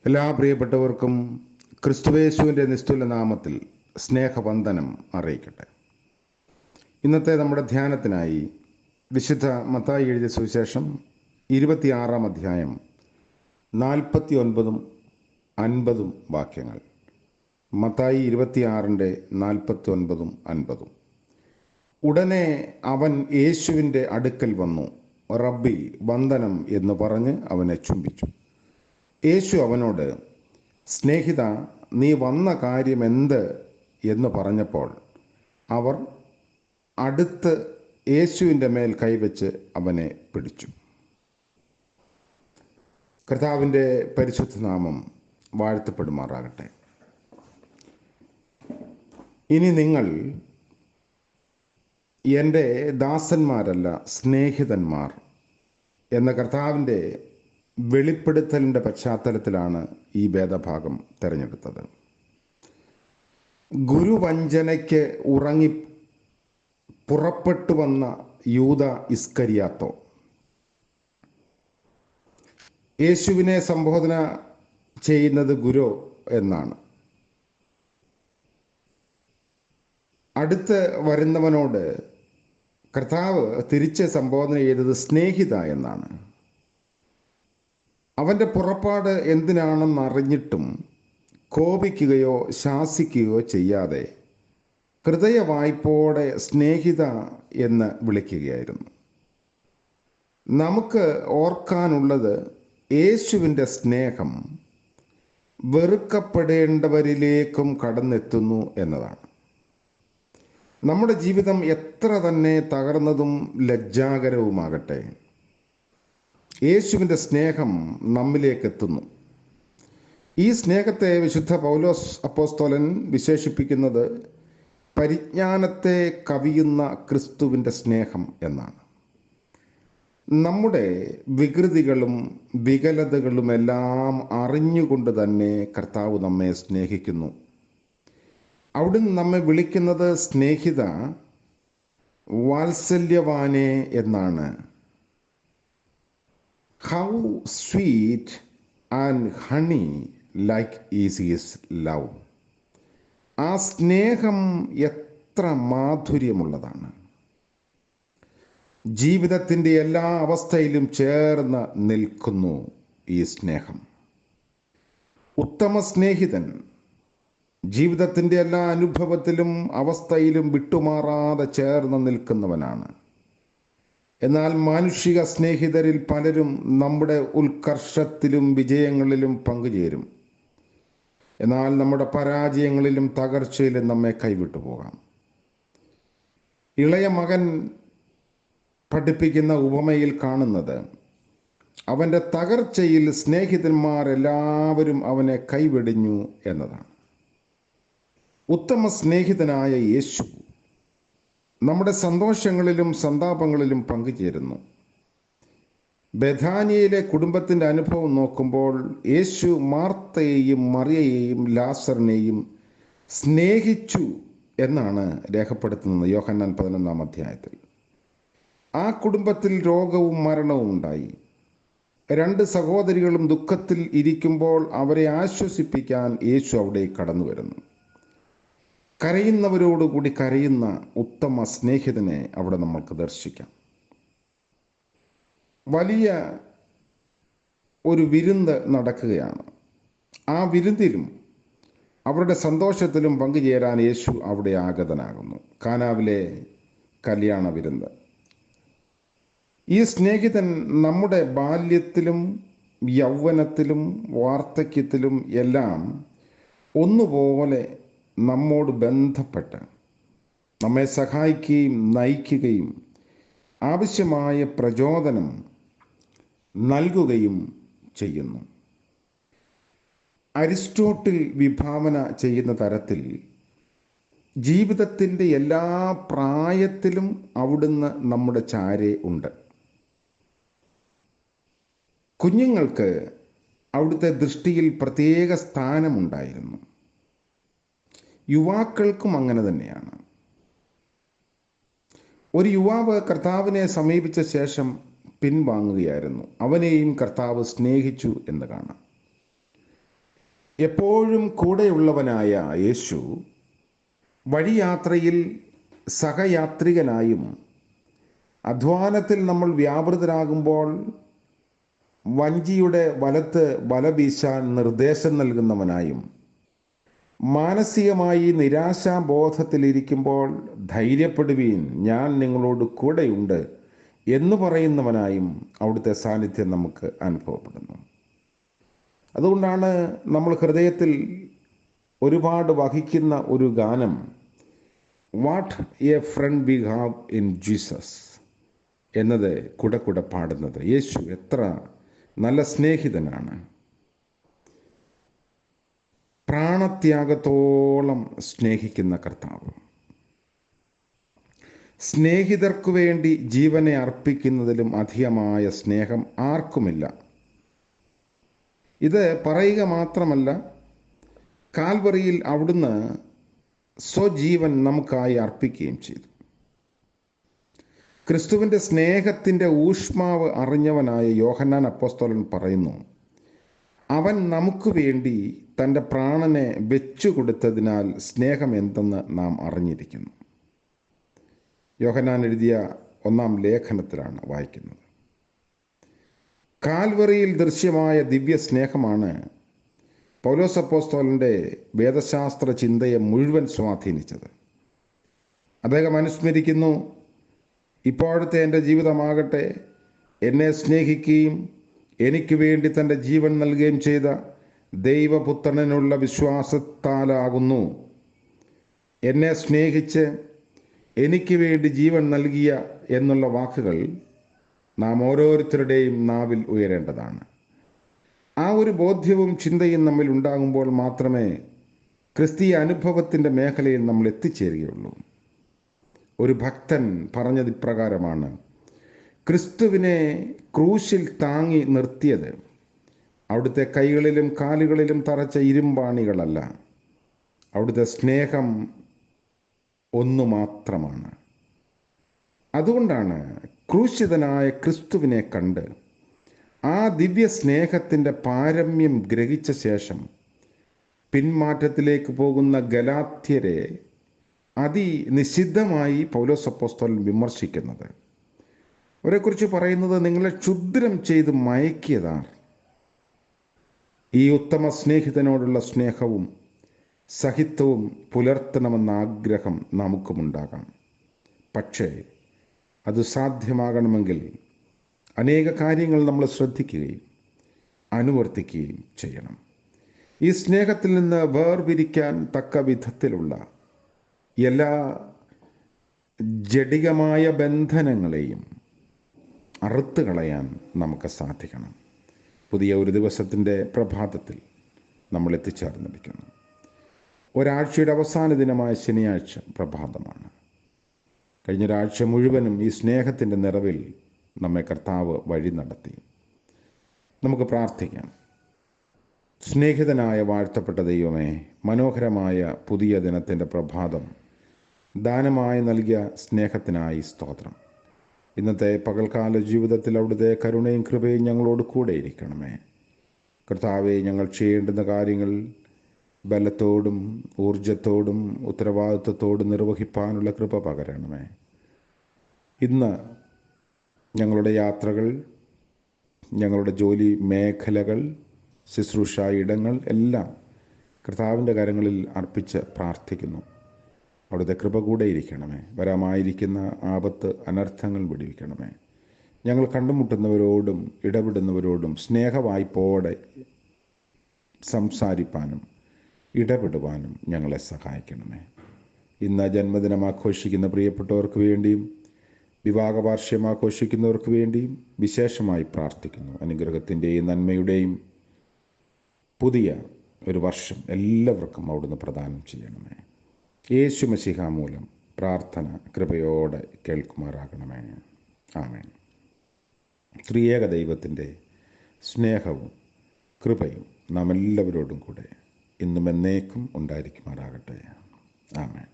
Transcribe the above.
എല്ലാ പ്രിയപ്പെട്ടവർക്കും ക്രിസ്തുയേശുവിൻ്റെ നിസ്തുല നാമത്തിൽ സ്നേഹവന്ദനം അറിയിക്കട്ടെ. ഇന്നത്തെ നമ്മുടെ ധ്യാനത്തിനായി വിശുദ്ധ മത്തായി എഴുതിയ സുവിശേഷം 26-ാം അധ്യായം 49-ഉം 50-ഉം വാക്യങ്ങൾ. മത്തായി 26-ന്റെ 49-ഉം 50-ഉം. ഉടനെ അവൻ യേശുവിൻ്റെ അടുക്കൽ വന്നു, റബ്ബി വന്ദനം എന്ന് പറഞ്ഞ് അവനെ ചുംബിച്ചു. യേശു അവനോട്, സ്നേഹിത, നീ വന്ന കാര്യം എന്ത് എന്ന് പറഞ്ഞപ്പോൾ അവർ അടുത്ത് യേശുവിൻ്റെ മേൽ കൈവച്ച് അവനെ പിടിച്ചു. കർത്താവിൻ്റെ പരിശുദ്ധ നാമം വാഴ്ത്തപ്പെടുമാറാകട്ടെ. ഇനി നിങ്ങൾ എൻ്റെ ദാസന്മാരല്ല സ്നേഹിതന്മാർ എന്ന കർത്താവിൻ്റെ വെളിപ്പെടുത്തലിൻ്റെ പശ്ചാത്തലത്തിലാണ് ഈ വേദഭാഗം തിരഞ്ഞെടുത്തത്. ഗുരുവഞ്ചനയ്ക്ക് ഉറങ്ങി പുറപ്പെട്ടു വന്ന യൂദ ഇസ്കരിയാത്തോ യേശുവിനെ സംബോധന ചെയ്യുന്നത് ഗുരു എന്നാണ്. അടുത്ത് വരുന്നവനോട് കർത്താവ് തിരിച്ച് സംബോധന ചെയ്തത് സ്നേഹിത എന്നാണ്. അവൻ്റെ പുറപ്പാട് എന്തിനാണെന്ന് അറിഞ്ഞിട്ടും കോപിക്കുകയോ ശാസിക്കുകയോ ചെയ്യാതെ ഹൃദയവായ്പോടെ സ്നേഹിത എന്ന് വിളിക്കുകയായിരുന്നു. നമുക്ക് ഓർക്കാനുള്ളത് യേശുവിൻ്റെ സ്നേഹം വെറുക്കപ്പെടേണ്ടവരിലേക്കും കടന്നെത്തുന്നു എന്നതാണ്. നമ്മുടെ ജീവിതം എത്ര തന്നെ തകർന്നതും ലജ്ജാകരവുമാകട്ടെ, യേശുവിൻ്റെ സ്നേഹം നമ്മിലേക്ക് എത്തുന്നു. ഈ സ്നേഹത്തെ വിശുദ്ധ പൗലോസ് അപ്പോസ്തലൻ വിശേഷിപ്പിക്കുന്നത് പരിജ്ഞാനത്തെ കവിയുന്ന ക്രിസ്തുവിൻ്റെ സ്നേഹം എന്നാണ്. നമ്മുടെ വികൃതികളും വികലതകളുമെല്ലാം അറിഞ്ഞുകൊണ്ട് തന്നെ കർത്താവ് നമ്മെ സ്നേഹിക്കുന്നു. അവിടുന്ന് നമ്മെ വിളിക്കുന്നത് സ്നേഹിത, വാത്സല്യവാനെ എന്നാണ്. How sweet and honey like is his love. ആ സ്നേഹം എത്ര മാധുര്യമുള്ളതാണ്. ജീവിതത്തിൻ്റെ എല്ലാ അവസ്ഥയിലും ചേർന്ന് നിൽക്കുന്നു ഈ സ്നേഹം. ഉത്തമ സ്നേഹിതൻ ജീവിതത്തിൻ്റെ എല്ലാ അനുഭവത്തിലും അവസ്ഥയിലും വിട്ടുമാറാതെ ചേർന്ന് നിൽക്കുന്നവനാണ്. എന്നാൽ മാനുഷിക സ്നേഹിതരിൽ പലരും നമ്മുടെ ഉത്കർഷത്തിലും വിജയങ്ങളിലും പങ്കുചേരും. എന്നാൽ നമ്മുടെ പരാജയങ്ങളിലും തകർച്ചയിലും നമ്മെ കൈവിട്ടു പോകാം. ഇളയ മകൻ പഠിപ്പിക്കുന്ന ഉപമയിൽ കാണുന്നത് അവൻ്റെ തകർച്ചയിൽ സ്നേഹിതന്മാർ എല്ലാവരും അവനെ കൈവെടിഞ്ഞു എന്നതാണ്. ഉത്തമ സ്നേഹിതനായ യേശു നമ്മുടെ സന്തോഷങ്ങളിലും സന്താപങ്ങളിലും പങ്കുചേരുന്നു. ബഥാനിയയിലെ കുടുംബത്തിൻ്റെ അനുഭവം നോക്കുമ്പോൾ യേശു മാർത്തയെയും മറിയയെയും ലാസറിനെയും സ്നേഹിച്ചു എന്നാണ് രേഖപ്പെടുത്തുന്നത്. യോഹന്നാൻ 11-ാം അധ്യായത്തിൽ ആ കുടുംബത്തിൽ രോഗവും മരണവും ഉണ്ടായി. 2 സഹോദരികളും ദുഃഖത്തിൽ ഇരിക്കുമ്പോൾ അവരെ ആശ്വസിപ്പിക്കാൻ യേശു അവിടെ കടന്നു വരുന്നു. കരയുന്നവരോടുകൂടി കരയുന്ന ഉത്തമ സ്നേഹിതനെ അവിടെ നമ്മൾക്ക് ദർശിക്കാം. വലിയ ഒരു വിരുന്ന് നടക്കുകയാണ്. ആ വിരുന്നിലും അവരുടെ സന്തോഷത്തിലും പങ്കുചേരാൻ യേശു അവിടെ ആഗതനാകുന്നു. കാനാവിലെ കല്യാണ വിരുന്ന്. ഈ സ്നേഹിതൻ നമ്മുടെ ബാല്യത്തിലും യൗവനത്തിലും വാർദ്ധക്യത്തിലും എല്ലാം ഒന്നുപോലെ നമ്മോട് ബന്ധപ്പെട്ട് നമ്മെ സഹായിക്കുകയും നയിക്കുകയും ആവശ്യമായ പ്രചോദനം നൽകുകയും ചെയ്യുന്നു. അരിസ്റ്റോട്ടിൽ വിഭാവന ചെയ്യുന്ന തരത്തിൽ ജീവിതത്തിൻ്റെ എല്ലാ പ്രായത്തിലും അവിടുന്ന് നമ്മുടെ ചാരെ ഉണ്ട്. കുഞ്ഞുങ്ങൾക്ക് അവിടുത്തെ ദൃഷ്ടിയിൽ പ്രത്യേക സ്ഥാനമുണ്ടായിരുന്നു. യുവാക്കൾക്കും അങ്ങനെ തന്നെയാണ്. ഒരു യുവാവ് കർത്താവിനെ സമീപിച്ച ശേഷം പിൻവാങ്ങുകയായിരുന്നു. അവനെയും കർത്താവ് സ്നേഹിച്ചു എന്ന് കാണാം. എപ്പോഴും കൂടെയുള്ളവനായ യേശു വഴിയാത്രയിൽ സഹയാത്രികനായും, അധ്വാനത്തിൽ നമ്മൾ വ്യാപൃതരാകുമ്പോൾ വഞ്ചിയുടെ വലത്ത് വല വീശാൻ നിർദ്ദേശം നൽകുന്നവനായും, മാനസികമായി നിരാശാബോധത്തിലിരിക്കുമ്പോൾ ധൈര്യപ്പെടുവീൻ, ഞാൻ നിങ്ങളോട് കൂടെയുണ്ട് എന്ന് പറയുന്നവനായും അവിടുത്തെ സാന്നിധ്യം നമുക്ക് അനുഭവപ്പെടുന്നു. അതുകൊണ്ടാണ് നമ്മൾ ഹൃദയത്തിൽ ഒരുപാട് വഹിക്കുന്ന ഒരു ഗാനം, what a friend we have in Jesus എന്നത് കൂടെ പാടുന്നത്. യേശു എത്ര നല്ല സ്നേഹിതനാണ്, പ്രാണത്യാഗത്തോളം സ്നേഹിക്കുന്ന കർത്താവ്. സ്നേഹിതർക്കു വേണ്ടി ജീവനെ അർപ്പിക്കുന്നതിലും അധികമായ സ്നേഹം ആർക്കുമില്ല. ഇത് പറയുക മാത്രമല്ല, കാൽവറിയിൽ അവിടുന്ന് സ്വജീവൻ നമുക്കായി അർപ്പിക്കുകയും ചെയ്തു. ക്രിസ്തുവിൻ്റെ സ്നേഹത്തിൻ്റെ ഊഷ്മാവ് അറിഞ്ഞവനായ യോഹന്നാൻ അപ്പോസ്തലൻ പറയുന്നു, അവൻ നമുക്ക് വേണ്ടി തൻ്റെ പ്രാണനെ വെച്ചുകൊടുത്തതിനാൽ സ്നേഹം എന്തെന്ന് നാം അറിഞ്ഞിരിക്കുന്നു. യോഹന്നാൻ എഴുതിയ 1-ാം ലേഖനത്തിലാണ് വായിക്കുന്നത്. കാൽവറിയിൽ ദൃശ്യമായ ദിവ്യ സ്നേഹമാണ് പൗലോസ് അപ്പോസ്തലൻ്റെ വേദശാസ്ത്ര ചിന്തയെ മുഴുവൻ സ്വാധീനിച്ചത്. അദ്ദേഹം അനുസ്മരിക്കുന്നു, ഇപ്പോഴത്തെ എൻ്റെ ജീവിതമാകട്ടെ എന്നെ സ്നേഹിക്കുകയും എനിക്ക് വേണ്ടി തൻ്റെ ജീവൻ നൽകുകയും ചെയ്ത ദൈവപുത്രനുള്ള വിശ്വാസത്താലാകുന്നു. എന്നെ സ്നേഹിച്ച് എനിക്ക് വേണ്ടി ജീവൻ നൽകിയ എന്നുള്ള വാക്കുകൾ നാം ഓരോരുത്തരുടെയും നാവിൽ ഉയരേണ്ടതാണ്. ആ ഒരു ബോധ്യവും ചിന്തയും നമ്മിൽ ഉണ്ടാകുമ്പോൾ മാത്രമേ ക്രിസ്തീയ അനുഭവത്തിൻ്റെ മേഖലയിൽ നമ്മൾ എത്തിച്ചേരുകയുള്ളൂ. ഒരു ഭക്തൻ പറഞ്ഞത് ഇപ്രകാരമാണ്, ക്രിസ്തുവിനെ ക്രൂശിൽ താങ്ങി നിർത്തിയത് അവിടുത്തെ കൈകളിലും കാലുകളിലും തറച്ച ഇരുമ്പാണികളല്ല, അവിടുത്തെ സ്നേഹം ഒന്നു മാത്രമാണ്. അതുകൊണ്ടാണ് ക്രൂശിതനായ ക്രിസ്തുവിനെ കണ്ട് ആ ദിവ്യ സ്നേഹത്തിൻ്റെ പാരമ്യം ഗ്രഹിച്ച ശേഷം പിന്മാറ്റത്തിലേക്ക് പോകുന്ന ഗലാത്യരെ അതിനിഷിദ്ധമായി പൗലോസ് അപ്പോസ്തലൻ വിമർശിക്കുന്നത്. അവരെക്കുറിച്ച് പറയുന്നത്, നിങ്ങളെ ക്ഷുദ്രം ചെയ്ത് മയക്കിയതാർ. ഈ ഉത്തമ സ്നേഹിതനോടുള്ള സ്നേഹവും സഹിത്വവും പുലർത്തണമെന്ന ആഗ്രഹം നമുക്കുമുണ്ടാകാം. പക്ഷേ അത് സാധ്യമാകണമെങ്കിൽ അനേക കാര്യങ്ങൾ നമ്മൾ ശ്രദ്ധിക്കുകയും അനുവർത്തിക്കുകയും ചെയ്യണം. ഈ സ്നേഹത്തിൽ നിന്ന് വേർപിരിക്കാൻ തക്ക വിധത്തിലുള്ള എല്ലാ ജഡികമായ ബന്ധനങ്ങളെയും അറുത്ത് കളയാൻ നമുക്ക് സാധിക്കണം. പുതിയ ഒരു ദിവസത്തിൻ്റെ പ്രഭാതത്തിൽ നമ്മൾ എത്തിച്ചേർന്നിരിക്കുന്നു. ഒരാഴ്ചയുടെ അവസാന ദിനമായ ശനിയാഴ്ച പ്രഭാതമാണ്. കഴിഞ്ഞൊരാഴ്ച മുഴുവനും ഈ സ്നേഹത്തിൻ്റെ നിറവിൽ നമ്മെ കർത്താവ് വഴി നടത്തി. നമുക്ക് പ്രാർത്ഥിക്കാം. സ്നേഹിതനായ വാഴ്ത്തപ്പെട്ട ദൈവമേ, മനോഹരമായ പുതിയ ദിനത്തിൻ്റെ പ്രഭാതം ദാനമായി നൽകിയ സ്നേഹത്തിനായി സ്തോത്രം. ഇന്നത്തെ പകൽക്കാല ജീവിതത്തിൽ അവിടുത്തെ കരുണയും കൃപയും ഞങ്ങളോട് കൂടെ ഇരിക്കണമേ. കർത്താവെ, ഞങ്ങൾ ചെയ്യേണ്ടുന്ന കാര്യങ്ങൾ ബലത്തോടും ഊർജത്തോടും ഉത്തരവാദിത്വത്തോടും നിർവഹിപ്പാനുള്ള കൃപ പകരണമേ. ഇന്ന് ഞങ്ങളുടെ യാത്രകൾ, ഞങ്ങളുടെ ജോലി മേഖലകൾ, ശുശ്രൂഷ ഇടങ്ങൾ എല്ലാം കർത്താവിൻ്റെ കരങ്ങളിൽ അർപ്പിച്ച് പ്രാർത്ഥിക്കുന്നു. അവിടുത്തെ കൃപ കൂടെ ഇരിക്കണമേ. വരാമായിരിക്കുന്ന ആപത്ത് അനർത്ഥങ്ങൾ വിടുവിക്കണമേ. ഞങ്ങൾ കണ്ടുമുട്ടുന്നവരോടും ഇടപെടുന്നവരോടും സ്നേഹവായ്പോടെ സംസാരിപ്പാനും ഇടപെടുവാനും ഞങ്ങളെ സഹായിക്കണമേ. ഇന്ന് ജന്മദിനം ആഘോഷിക്കുന്ന പ്രിയപ്പെട്ടവർക്ക് വേണ്ടിയും വിവാഹ വാർഷികം ആഘോഷിക്കുന്നവർക്ക് വേണ്ടിയും വിശേഷമായി പ്രാർത്ഥിക്കുന്നു. അനുഗ്രഹത്തിൻ്റെയും നന്മയുടെയും പുതിയ ഒരു വർഷം എല്ലാവർക്കും അവിടുന്ന് പ്രദാനം ചെയ്യണമേ. യേശു മശിഹ മൂലം പ്രാർത്ഥന കൃപയോടെ കേൾക്കുമാറാകണമേ. ആമേൻ. ത്രിയേക ദൈവത്തിൻ്റെ സ്നേഹവും കൃപയും നാം എല്ലാവരോടും കൂടെ ഇന്നും എന്നേക്കും ഉണ്ടായിരിക്കുമാറാകട്ടെ. ആമേൻ.